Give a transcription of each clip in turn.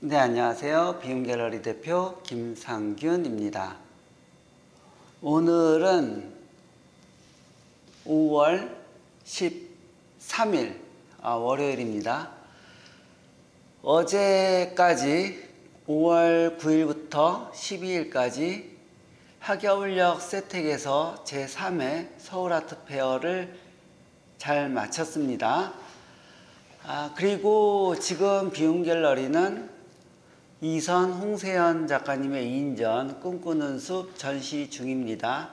네, 안녕하세요. 비움갤러리 대표 김상균입니다. 오늘은 5월 13일 월요일입니다. 어제까지 5월 9일부터 12일까지 하겨울역 세택에서 제3회 서울아트페어를 잘 마쳤습니다. 그리고 지금 비움갤러리는 이선 홍세연 작가님의 2인전 꿈꾸는 숲 전시 중입니다.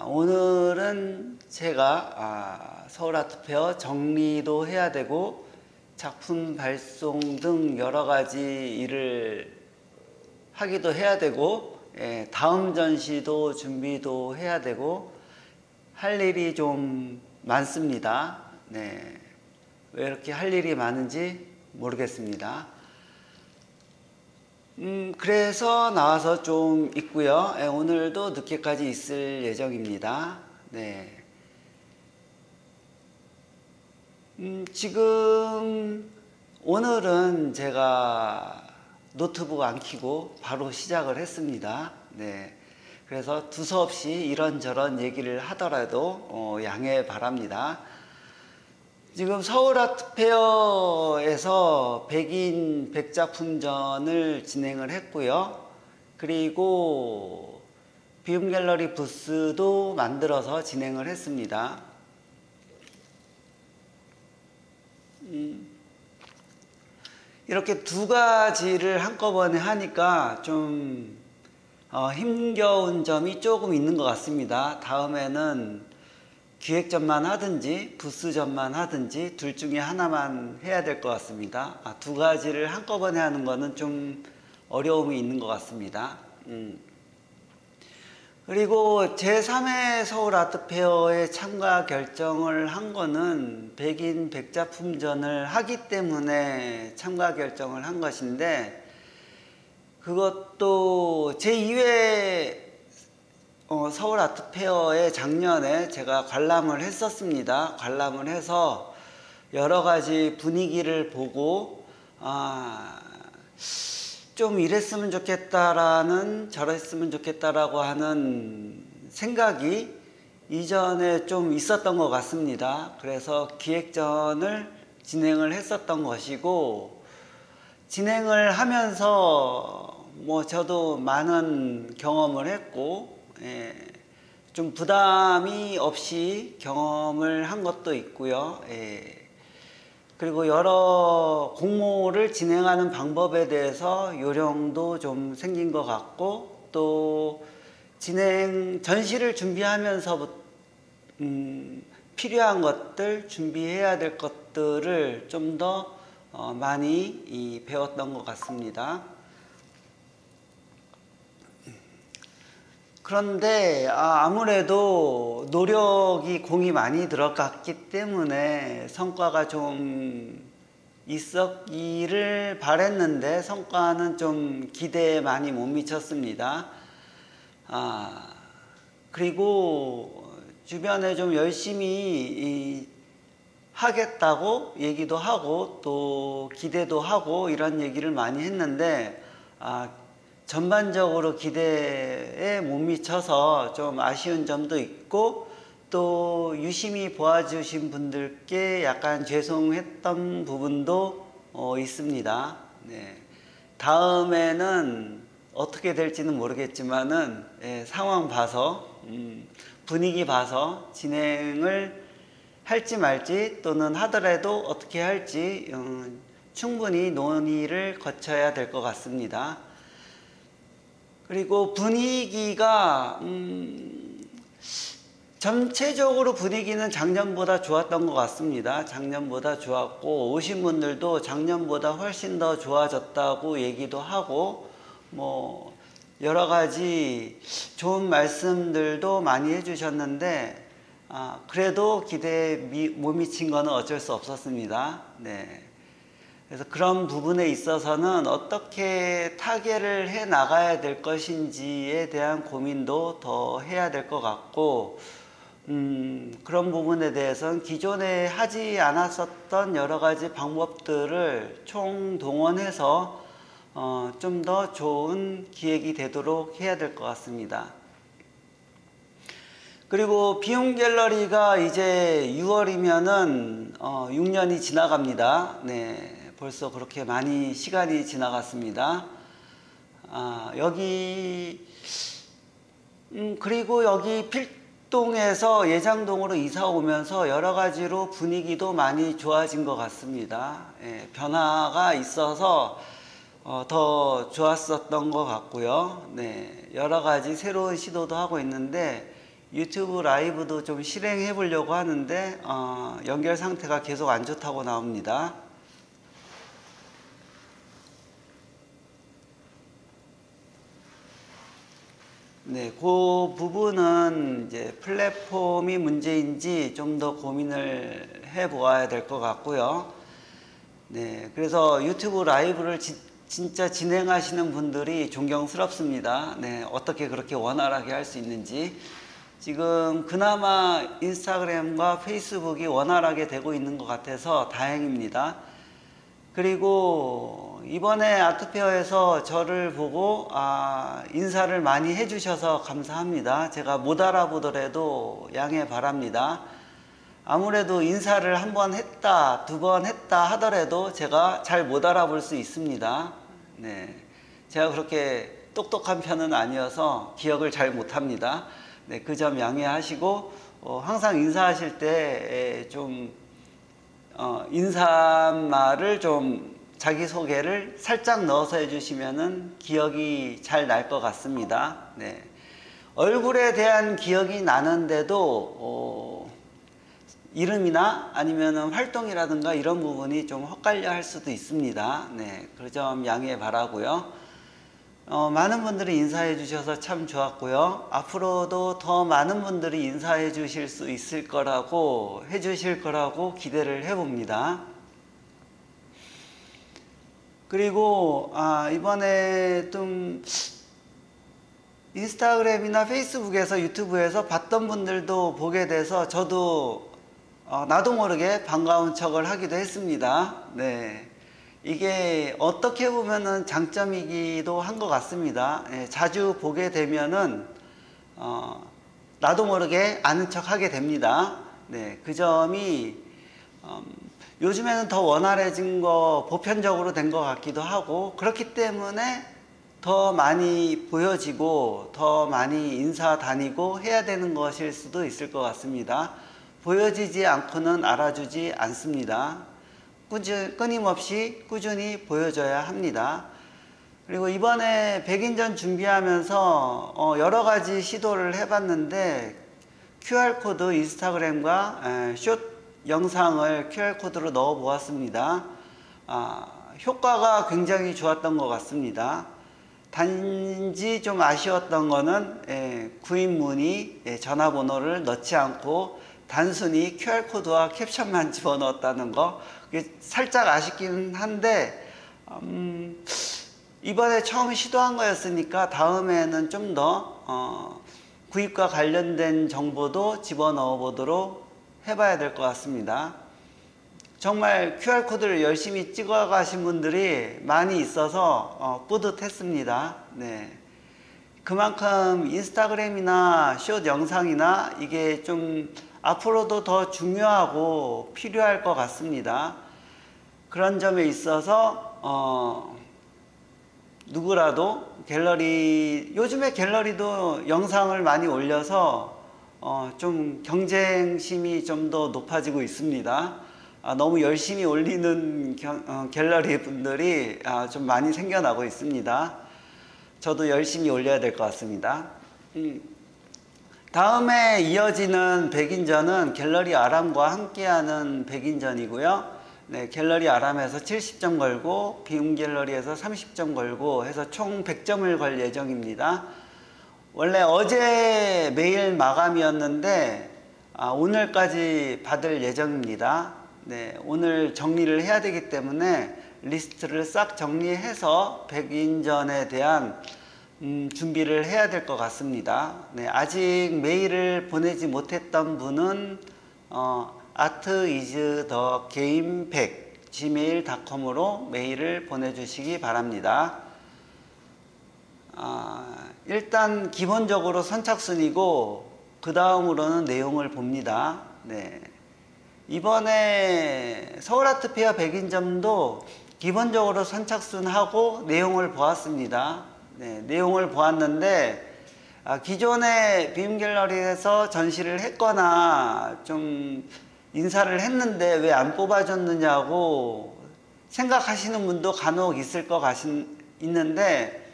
오늘은 제가 서울아트페어 정리도 해야 되고 작품 발송 등 여러 가지 일을 하기도 해야 되고 다음 전시도 준비도 해야 되고 할 일이 좀 많습니다. 네. 왜 이렇게 할 일이 많은지 모르겠습니다. 그래서 나와서 좀 있고요. 오늘도 늦게까지 있을 예정입니다. 네. 지금 오늘은 제가 노트북 안 켜고 바로 시작을 했습니다. 네. 그래서 두서없이 이런저런 얘기를 하더라도 양해 바랍니다. 지금 서울아트페어에서 100인 100작품전을 진행을 했고요. 그리고 비움갤러리 부스도 만들어서 진행을 했습니다. 이렇게 두 가지를 한꺼번에 하니까 좀 힘겨운 점이 조금 있는 것 같습니다. 다음에는 기획전만 하든지 부스전만 하든지 둘 중에 하나만 해야 될 것 같습니다. 두 가지를 한꺼번에 하는 거는 좀 어려움이 있는 것 같습니다. 그리고 제3회 서울아트페어에 참가 결정을 한 거는 100인 100작품전을 하기 때문에 참가 결정을 한 것인데, 그것도 제2회 서울아트페어에 작년에 제가 관람을 했었습니다. 관람을 해서 여러 가지 분위기를 보고 좀 이랬으면 좋겠다라는, 저랬으면 좋겠다라고 하는 생각이 이전에 좀 있었던 것 같습니다. 그래서 기획전을 진행을 했었던 것이고, 진행을 하면서 저도 많은 경험을 했고 좀 부담이 없이 경험을 한 것도 있고요. 그리고 여러 공모를 진행하는 방법에 대해서 요령도 좀 생긴 것 같고, 또 전시를 준비하면서 필요한 것들, 준비해야 될 것들을 좀 더 많이 배웠던 것 같습니다. 그런데 아무래도 공이 많이 들어갔기 때문에 성과가 좀 있었기를 바랬는데 성과는 좀 기대에 많이 못 미쳤습니다. 그리고 주변에 좀 열심히 하겠다고 얘기도 하고 또 기대도 하고 이런 얘기를 많이 했는데 전반적으로 기대에 못 미쳐서 좀 아쉬운 점도 있고, 또 유심히 보아주신 분들께 약간 죄송했던 부분도 있습니다. 네. 다음에는 어떻게 될지는 모르겠지만은 상황 봐서 분위기 봐서 진행을 할지 말지, 또는 하더라도 어떻게 할지 충분히 논의를 거쳐야 될 것 같습니다. 그리고 분위기가 전체적으로 분위기는 작년보다 좋았던 것 같습니다. 작년보다 좋았고, 오신 분들도 작년보다 훨씬 더 좋아졌다고 얘기도 하고, 여러 가지 좋은 말씀들도 많이 해주셨는데, 그래도 기대에 못 미친 거는 어쩔 수 없었습니다. 네. 그래서 그런 부분에 있어서는 어떻게 타개를 해 나가야 될 것인지에 대한 고민도 더 해야 될 것 같고, 그런 부분에 대해서는 기존에 하지 않았었던 여러 가지 방법들을 총동원해서 좀 더 좋은 기획이 되도록 해야 될 것 같습니다. 그리고 비움 갤러리가 이제 6월이면은 6년이 지나갑니다. 네, 벌써 그렇게 많이 시간이 지나갔습니다. 그리고 여기 필동에서 예장동으로 이사 오면서 여러 가지로 분위기도 많이 좋아진 것 같습니다. 예, 변화가 있어서 더 좋았었던 것 같고요. 네, 여러 가지 새로운 시도도 하고 있는데 유튜브 라이브도 좀 실행해 보려고 하는데 연결 상태가 계속 안 좋다고 나옵니다. 네, 그 부분은 이제 플랫폼이 문제인지 좀 더 고민을 해 보아야 될 것 같고요. 네, 그래서 유튜브 라이브를 진짜 진행하시는 분들이 존경스럽습니다. 네, 어떻게 그렇게 원활하게 할 수 있는지. 지금 그나마 인스타그램과 페이스북이 원활하게 되고 있는 것 같아서 다행입니다. 그리고 이번에 아트페어에서 저를 보고 인사를 많이 해주셔서 감사합니다. 제가 못 알아보더라도 양해 바랍니다. 아무래도 인사를 한 번 했다, 두 번 했다 하더라도 제가 잘 못 알아볼 수 있습니다. 네, 제가 그렇게 똑똑한 편은 아니어서 기억을 잘 못합니다. 네, 그 점 양해하시고 항상 인사하실 때 좀 인사말을 좀 자기소개를 살짝 넣어서 해주시면은 기억이 잘 날 것 같습니다. 네, 얼굴에 대한 기억이 나는데도 이름이나 아니면은 활동이라든가 이런 부분이 좀 헛갈려 할 수도 있습니다. 네, 그 점 양해 바라고요. 많은 분들이 인사해 주셔서 참 좋았고요. 앞으로도 더 많은 분들이 인사해 주실 수 있을 거라고, 해 주실 거라고 기대를 해봅니다. 그리고, 이번에 좀, 인스타그램이나 페이스북에서 유튜브에서 봤던 분들도 보게 돼서 저도, 나도 모르게 반가운 척을 하기도 했습니다. 네. 이게 어떻게 보면은 장점이기도 한 것 같습니다. 예, 자주 보게 되면은 나도 모르게 아는 척 하게 됩니다. 네, 그 점이 요즘에는 더 원활해진 거 보편적으로 된 것 같기도 하고 그렇기 때문에 더 많이 보여지고 더 많이 인사 다니고 해야 되는 것일 수도 있을 것 같습니다. 보여지지 않고는 알아주지 않습니다. 끊임없이 꾸준히 보여줘야 합니다. 그리고 이번에 백인전 준비하면서 여러 가지 시도를 해봤는데 QR코드 인스타그램과 숏 영상을 QR코드로 넣어 보았습니다. 효과가 굉장히 좋았던 것 같습니다. 단지 좀 아쉬웠던 거는 구인 문의 전화번호를 넣지 않고 단순히 QR코드와 캡션만 집어넣었다는 거, 그게 살짝 아쉽긴 한데 이번에 처음 시도한 거였으니까 다음에는 좀 더 구입과 관련된 정보도 집어넣어 보도록 해봐야 될 것 같습니다. 정말 QR코드를 열심히 찍어 가신 분들이 많이 있어서 뿌듯했습니다. 네. 그만큼 인스타그램이나 숏 영상이나 이게 좀 앞으로도 더 중요하고 필요할 것 같습니다. 그런 점에 있어서 누구라도 요즘에 갤러리도 영상을 많이 올려서 좀 경쟁심이 좀 더 높아지고 있습니다. 너무 열심히 올리는 갤러리 분들이 좀 많이 생겨나고 있습니다. 저도 열심히 올려야 될 것 같습니다. 다음에 이어지는 백인전은 갤러리 아람과 함께하는 백인전이고요. 네, 갤러리 아람에서 70점 걸고 비움 갤러리에서 30점 걸고 해서 총 100점을 걸 예정입니다. 원래 어제 메일 마감이었는데 오늘까지 받을 예정입니다. 네, 오늘 정리를 해야 되기 때문에 리스트를 싹 정리해서 백인전에 대한 준비를 해야 될 것 같습니다. 네, 아직 메일을 보내지 못했던 분은 artisthegamepack gmail.com으로 메일을 보내주시기 바랍니다. 일단 기본적으로 선착순이고 그 다음으로는 내용을 봅니다. 네. 이번에 서울아트페어 백인점도 기본적으로 선착순하고 내용을 보았습니다. 네, 내용을 보았는데 기존의 빔갤러리에서 전시를 했거나 좀 인사를 했는데 왜 안 뽑아줬느냐고 생각하시는 분도 간혹 있을 것 있는데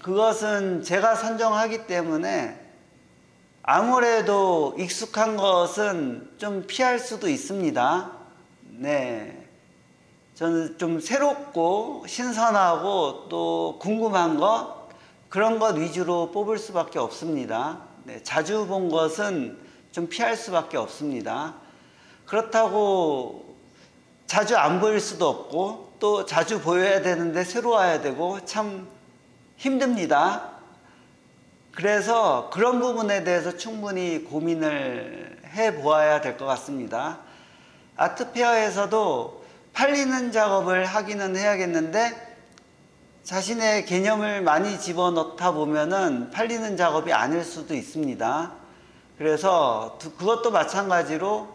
그것은 제가 선정하기 때문에 아무래도 익숙한 것은 좀 피할 수도 있습니다. 네. 저는 좀 새롭고 신선하고 또 궁금한 것, 그런 것 위주로 뽑을 수밖에 없습니다. 네. 자주 본 것은 좀 피할 수밖에 없습니다. 그렇다고 자주 안 보일 수도 없고 또 자주 보여야 되는데 새로 와야 되고 참 힘듭니다. 그래서 그런 부분에 대해서 충분히 고민을 해 보아야 될 것 같습니다. 아트페어에서도 팔리는 작업을 하기는 해야겠는데 자신의 개념을 많이 집어넣다 보면은 팔리는 작업이 아닐 수도 있습니다. 그래서 그것도 마찬가지로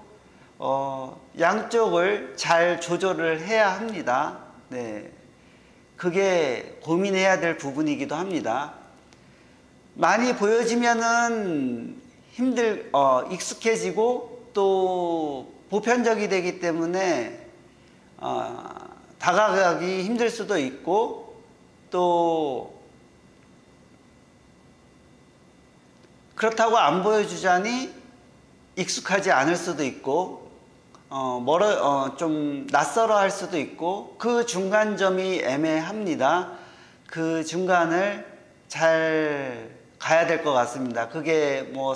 양쪽을 잘 조절을 해야 합니다. 네. 그게 고민해야 될 부분이기도 합니다. 많이 보여지면은 익숙해지고 또 보편적이 되기 때문에 다가가기 힘들 수도 있고 또 그렇다고 안 보여주자니 익숙하지 않을 수도 있고 좀 낯설어 할 수도 있고 그 중간점이 애매합니다. 그 중간을 잘 가야 될 것 같습니다. 그게 뭐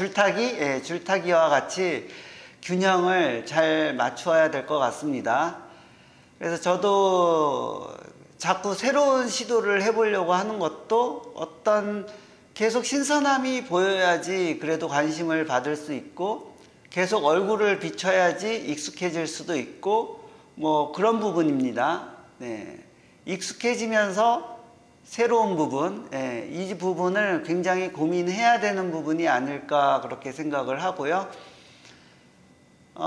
줄타기와 같이 균형을 잘 맞추어야 될 것 같습니다. 그래서 저도 자꾸 새로운 시도를 해보려고 하는 것도 어떤 계속 신선함이 보여야지 그래도 관심을 받을 수 있고 계속 얼굴을 비춰야지 익숙해질 수도 있고 뭐 그런 부분입니다. 네. 익숙해지면서 새로운 부분, 이 부분을 굉장히 고민해야 되는 부분이 아닐까 그렇게 생각을 하고요.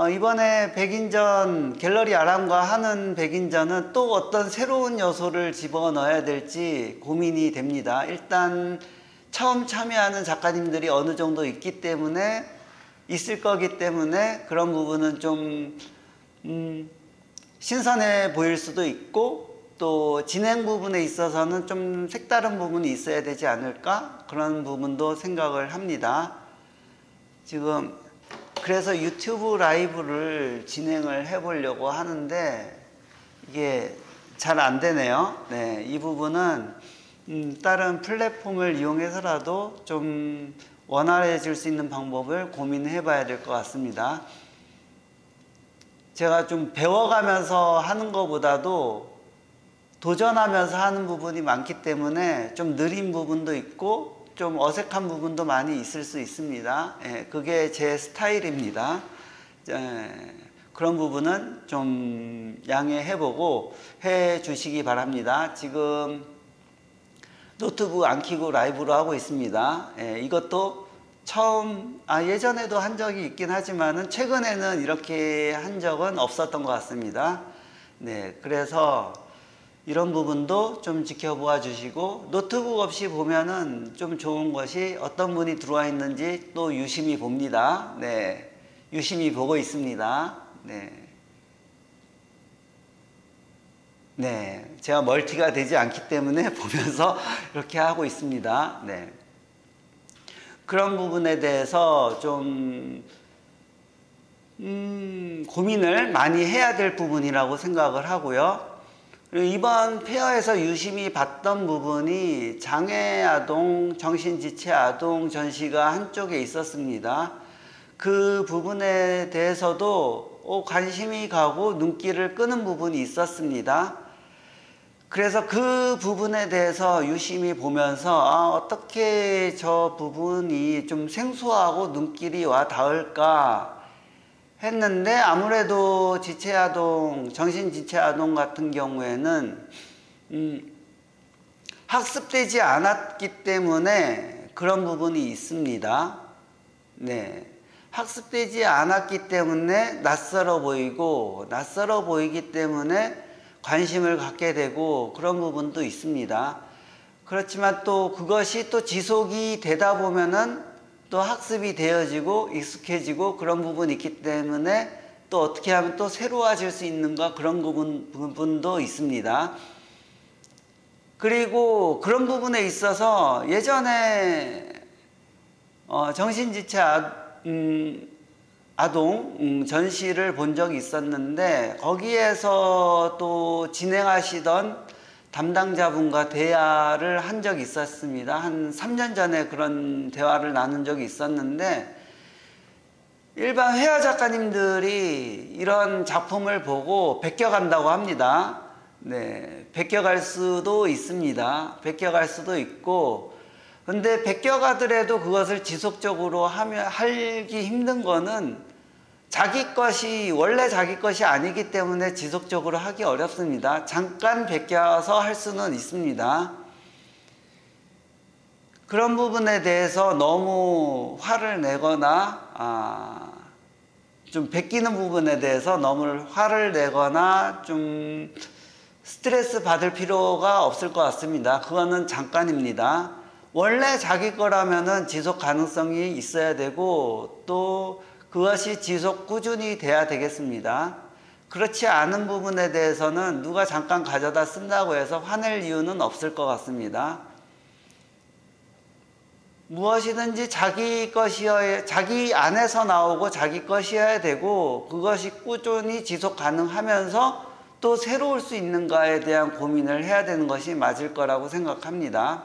이번에 백인전 갤러리 아람과 하는 백인전은 또 어떤 새로운 요소를 집어넣어야 될지 고민이 됩니다. 일단 처음 참여하는 작가님들이 어느 정도 있을 거기 때문에 그런 부분은 좀 신선해 보일 수도 있고 또 진행 부분에 있어서는 좀 색다른 부분이 있어야 되지 않을까 그런 부분도 생각을 합니다. 지금 그래서 유튜브 라이브를 진행을 해 보려고 하는데 이게 잘 안 되네요. 네, 이 부분은 다른 플랫폼을 이용해서라도 좀 원활해질 수 있는 방법을 고민해 봐야 될 것 같습니다. 제가 좀 배워가면서 하는 것보다도 도전하면서 하는 부분이 많기 때문에 좀 느린 부분도 있고 좀 어색한 부분도 많이 있을 수 있습니다. 그게 제 스타일입니다. 그런 부분은 좀 양해해보고 해 주시기 바랍니다. 지금 노트북 안 켜고 라이브로 하고 있습니다. 이것도 처음, 예전에도 한 적이 있긴 하지만은 최근에는 이렇게 한 적은 없었던 것 같습니다. 네, 그래서 이런 부분도 좀 지켜보아 주시고 노트북 없이 보면은 좀 좋은 것이 어떤 분이 들어와 있는지 또 유심히 봅니다. 네, 유심히 보고 있습니다. 네, 제가 멀티가 되지 않기 때문에 보면서 이렇게 하고 있습니다. 네, 그런 부분에 대해서 좀 고민을 많이 해야 될 부분이라고 생각을 하고요. 그리고 이번 페어에서 유심히 봤던 부분이 장애아동, 정신지체아동 전시가 한쪽에 있었습니다. 그 부분에 대해서도 관심이 가고 눈길을 끄는 부분이 있었습니다. 그래서 그 부분에 대해서 유심히 보면서 어떻게 저 부분이 좀 생소하고 눈길이 와 닿을까 했는데 아무래도 지체아동, 정신지체아동 같은 경우에는 학습되지 않았기 때문에 그런 부분이 있습니다. 네. 학습되지 않았기 때문에 낯설어 보이기 때문에 관심을 갖게 되고 그런 부분도 있습니다. 그렇지만 또 그것이 또 지속이 되다 보면은 또 학습이 되어지고 익숙해지고 그런 부분이 있기 때문에 또 어떻게 하면 또 새로워질 수 있는가 그런 부분도 있습니다. 그리고 그런 부분에 있어서 예전에 정신지체 아동 전시를 본 적이 있었는데 거기에서 또 진행하시던 담당자분과 대화를 한 적이 있었습니다. 한 3년 전에 그런 대화를 나눈 적이 있었는데 일반 회화 작가님들이 이런 작품을 보고 베껴간다고 합니다. 네, 베껴갈 수도 있습니다. 베껴갈 수도 있고, 근데 베껴가더라도 그것을 지속적으로 하기 힘든 거는 원래 자기 것이 아니기 때문에 지속적으로 하기 어렵습니다. 잠깐 베껴서 할 수는 있습니다. 그런 부분에 대해서 너무 화를 내거나 좀 베끼는 부분에 대해서 너무 화를 내거나 좀 스트레스 받을 필요가 없을 것 같습니다. 그거는 잠깐입니다. 원래 자기 거라면은 지속 가능성이 있어야 되고 또 그것이 지속 꾸준히 돼야 되겠습니다. 그렇지 않은 부분에 대해서는 누가 잠깐 가져다 쓴다고 해서 화낼 이유는 없을 것 같습니다. 무엇이든지 자기 안에서 나오고 자기 것이어야 되고 그것이 꾸준히 지속 가능하면서 또 새로울 수 있는가에 대한 고민을 해야 되는 것이 맞을 거라고 생각합니다.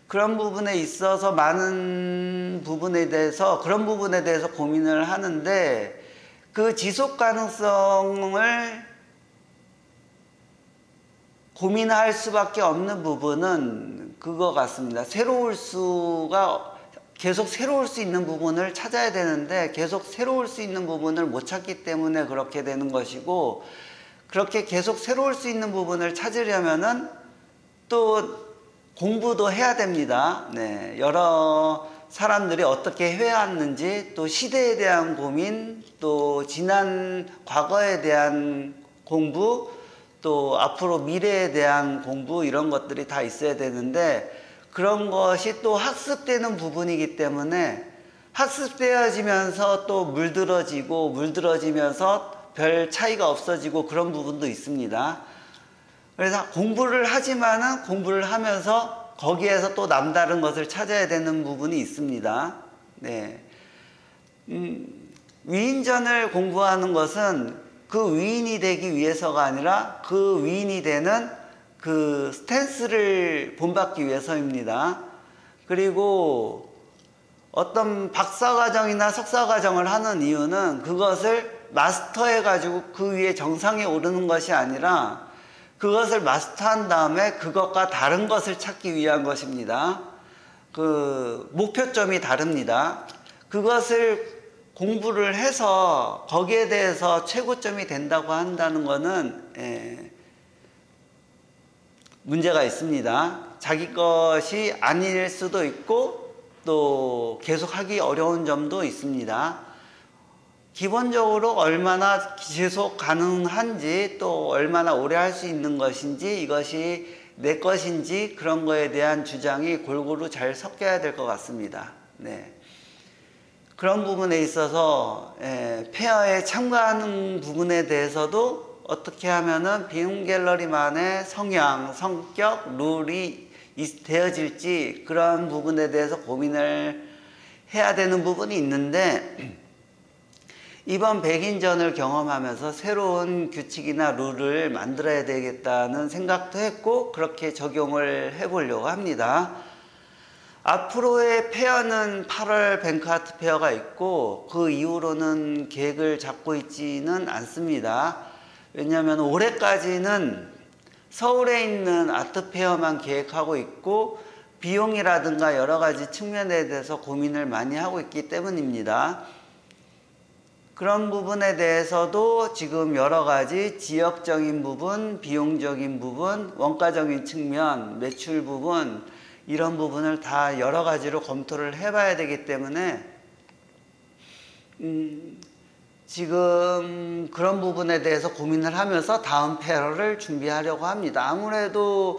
그런 부분에 있어서 그런 부분에 대해서 고민을 하는데 그 지속 가능성을 고민할 수밖에 없는 부분은 그거 같습니다. 계속 새로울 수 있는 부분을 찾아야 되는데 계속 새로울 수 있는 부분을 못 찾기 때문에 그렇게 되는 것이고, 그렇게 계속 새로울 수 있는 부분을 찾으려면은 또 공부도 해야 됩니다. 네, 여러 사람들이 어떻게 해왔는지, 또 시대에 대한 고민, 또 지난 과거에 대한 공부, 또 앞으로 미래에 대한 공부, 이런 것들이 다 있어야 되는데 그런 것이 또 학습되는 부분이기 때문에 학습되어지면서 또 물들어지면서 별 차이가 없어지고 그런 부분도 있습니다. 그래서 공부를 하지만은 공부를 하면서 거기에서 또 남다른 것을 찾아야 되는 부분이 있습니다. 네. 위인전을 공부하는 것은 그 위인이 되기 위해서가 아니라 그 위인이 되는 그 스탠스를 본받기 위해서입니다. 그리고 어떤 박사과정이나 석사과정을 하는 이유는 그것을 마스터해가지고 그 위에 정상에 오르는 것이 아니라 그것을 마스터한 다음에 그것과 다른 것을 찾기 위한 것입니다. 그 목표점이 다릅니다. 그것을 공부를 해서 거기에 대해서 최고점이 된다고 한다는 것은 문제가 있습니다. 자기 것이 아닐 수도 있고 또 계속하기 어려운 점도 있습니다. 기본적으로 얼마나 지속 가능한지, 또 얼마나 오래 할 수 있는 것인지, 이것이 내 것인지, 그런 거에 대한 주장이 골고루 잘 섞여야 될 것 같습니다. 네. 그런 부분에 있어서 페어에 참가하는 부분에 대해서도 어떻게 하면은 빔갤러리만의 성향, 성격, 룰이 되어질지, 그런 부분에 대해서 고민을 해야 되는 부분이 있는데, 이번 백인전을 경험하면서 새로운 규칙이나 룰을 만들어야 되겠다는 생각도 했고 그렇게 적용을 해보려고 합니다. 앞으로의 페어는 8월 뱅크아트 페어가 있고 그 이후로는 계획을 잡고 있지는 않습니다. 왜냐하면 올해까지는 서울에 있는 아트 페어만 계획하고 있고 비용이라든가 여러 가지 측면에 대해서 고민을 많이 하고 있기 때문입니다. 그런 부분에 대해서도 지금 여러 가지 지역적인 부분, 비용적인 부분, 원가적인 측면, 매출 부분, 이런 부분을 다 여러 가지로 검토를 해봐야 되기 때문에 지금 그런 부분에 대해서 고민을 하면서 다음 페어를 준비하려고 합니다. 아무래도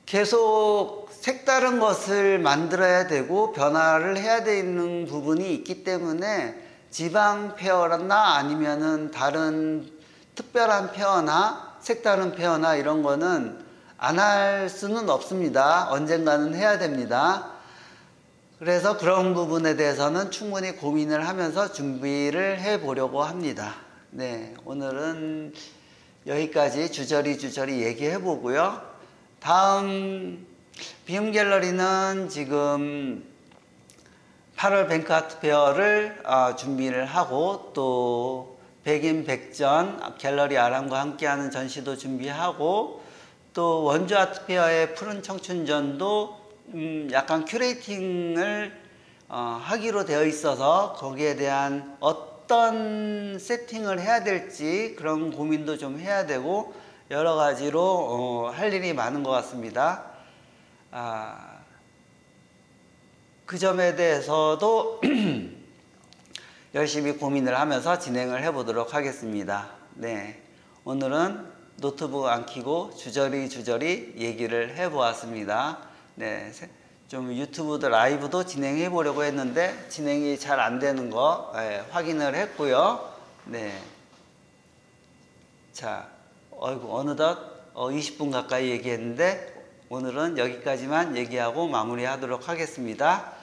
계속 색다른 것을 만들어야 되고 변화를 해야 되는 부분이 있기 때문에 지방 페어나 아니면은 다른 특별한 페어나 색다른 페어나 이런 거는 안 할 수는 없습니다. 언젠가는 해야 됩니다. 그래서 그런 부분에 대해서는 충분히 고민을 하면서 준비를 해 보려고 합니다. 네, 오늘은 여기까지 주저리 얘기해 보고요. 다음 비움 갤러리는 지금 8월 뱅크 아트 페어를 준비를 하고 또 백인 백전 갤러리 아람과 함께하는 전시도 준비하고 또 원주 아트 페어의 푸른 청춘전도 약간 큐레이팅을 하기로 되어 있어서 거기에 대한 어떤 세팅을 해야 될지 그런 고민도 좀 해야 되고 여러 가지로 할 일이 많은 것 같습니다. 그 점에 대해서도 열심히 고민을 하면서 진행을 해 보도록 하겠습니다. 네, 오늘은 노트북 안 켜고 주저리 얘기를 해 보았습니다. 네, 좀 유튜브도 라이브도 진행해 보려고 했는데 진행이 잘 안 되는 거 확인을 했고요. 네, 자, 어느덧 20분 가까이 얘기했는데 오늘은 여기까지만 얘기하고 마무리하도록 하겠습니다.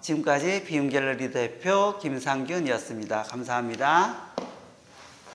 지금까지 비움 갤러리 대표 김상균이었습니다. 감사합니다.